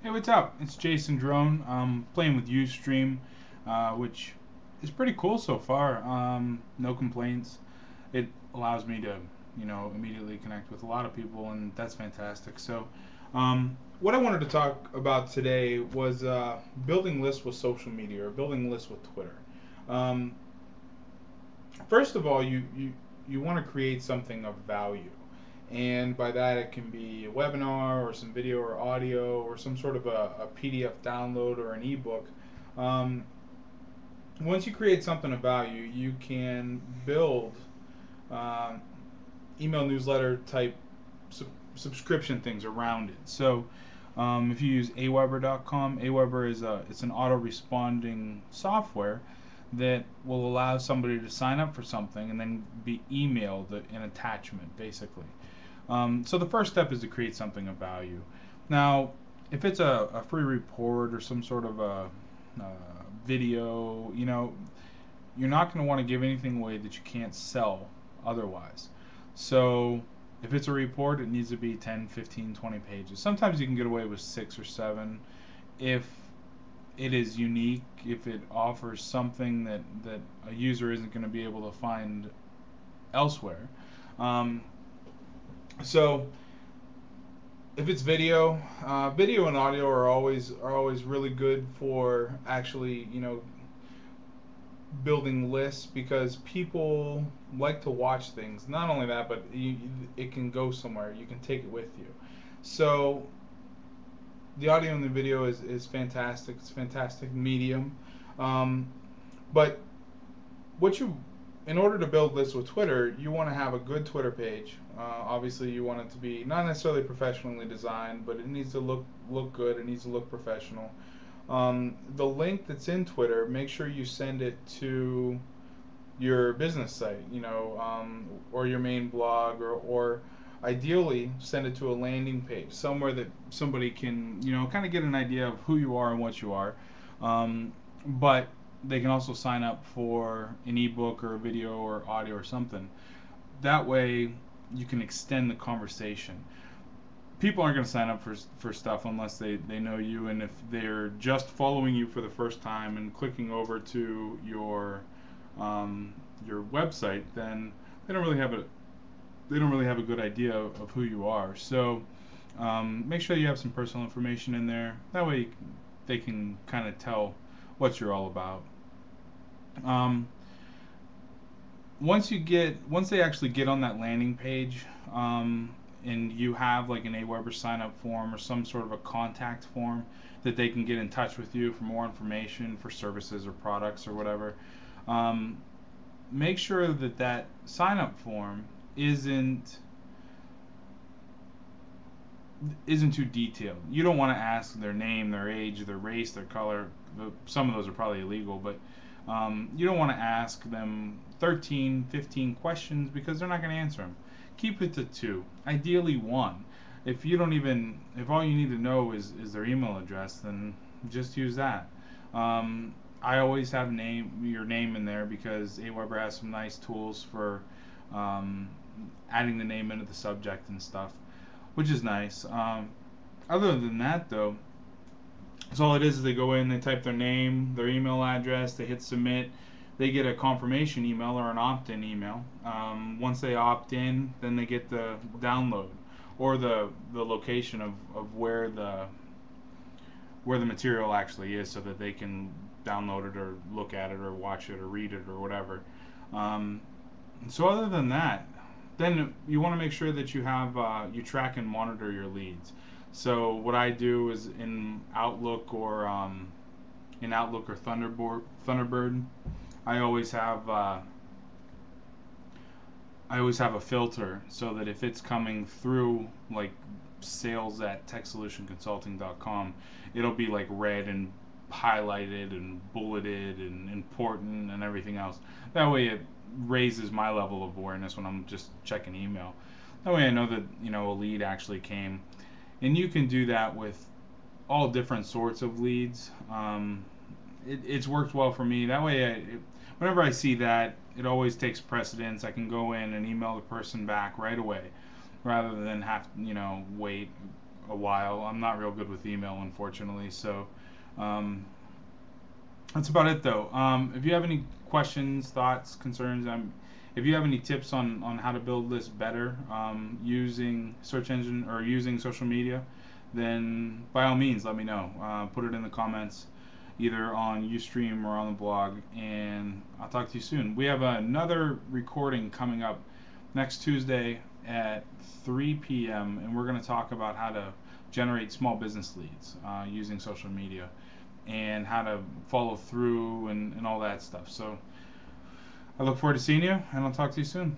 Hey, what's up? It's Jason Drone. I'm playing with Ustream, which is pretty cool so far. No complaints. It allows me to, immediately connect with a lot of people, and that's fantastic. What I wanted to talk about today was building lists with social media or building lists with Twitter. Um, First of all, you want to create something of value. And by that, it can be a webinar or some video or audio or some sort of a PDF download or an ebook. Um, Once you create something of value, you can build um, email newsletter type subscription things around it. If you use aweber.com, Aweber it's an auto responding software that will allow somebody to sign up for something and then be emailed an attachment, basically. So the first step is to create something of value. Now, if it's a free report or some sort of a video, you're not going to want to give anything away that you can't sell otherwise. So if it's a report, it needs to be 10, 15, 20 pages. Sometimes you can get away with 6 or 7 if it is unique, if it offers something that a user isn't going to be able to find elsewhere. Um, so if it's video, video and audio are always really good for actually building lists because people like to watch things. Not only that, but it can go somewhere. You can take it with you. So the audio and the video is fantastic. It's a fantastic medium. Um, but what you in order to build lists with Twitter, you want to have a good Twitter page. Obviously, you want it to be not necessarily professionally designed, but it needs to look good. It needs to look professional. The link that's in Twitter, make sure you send it to your business site, or your main blog, or ideally send it to a landing page somewhere that somebody can, kind of get an idea of who you are and what you are. But they can also sign up for an ebook or a video or audio or something. That way, you can extend the conversation. People aren't going to sign up for stuff unless they know you, and if they're just following you for the first time and clicking over to your website, then they don't really have a they don't really have a good idea of who you are. Make sure you have some personal information in there. That way they can kind of tell what you're all about. Um, once they actually get on that landing page, and you have like an Aweber sign up form or some sort of a contact form that they can get in touch with you for more information for services or products or whatever. Um, Make sure that sign up form isn't isn't too detailed. You don't want to ask their name, their age, their race, their color. Some of those are probably illegal, but you don't want to ask them 13, 15 questions because they're not going to answer them. Keep it to two, ideally one. If all you need to know is their email address, then just use that. I always have your name in there because Aweber has some nice tools for um, adding the name into the subject and stuff, which is nice. Other than that, though, so all it is they go in, they type their name, their email address, they hit submit, they get a confirmation email or an opt-in email. Once they opt in, then they get the download or the location of where the material actually is, so that they can download it or look at it or watch it or read it or whatever. Um, so other than that, then you want to make sure that you track and monitor your leads. So what I do is in Outlook or Thunderbird, I always have uh, I always have a filter so that if it's coming through like sales at techsolutionconsulting.com, it'll be like red and highlighted and bulleted and important and everything else. That way it raises my level of awareness when I'm just checking email. That way I know that a lead actually came, and you can do that with all different sorts of leads. It's worked well for me. That way, whenever I see that, it always takes precedence. I can go in and email the person back right away, rather than have wait. a while. I'm not real good with email, unfortunately. So um, that's about it, though. If you have any questions, thoughts, concerns, if you have any tips on how to build this better using search engine or using social media, then by all means let me know. Put it in the comments either on Ustream or on the blog, and I'll talk to you soon. We have another recording coming up next Tuesday at 3 p.m., and we're going to talk about how to generate small business leads using social media and how to follow through and all that stuff. So I look forward to seeing you, and I'll talk to you soon.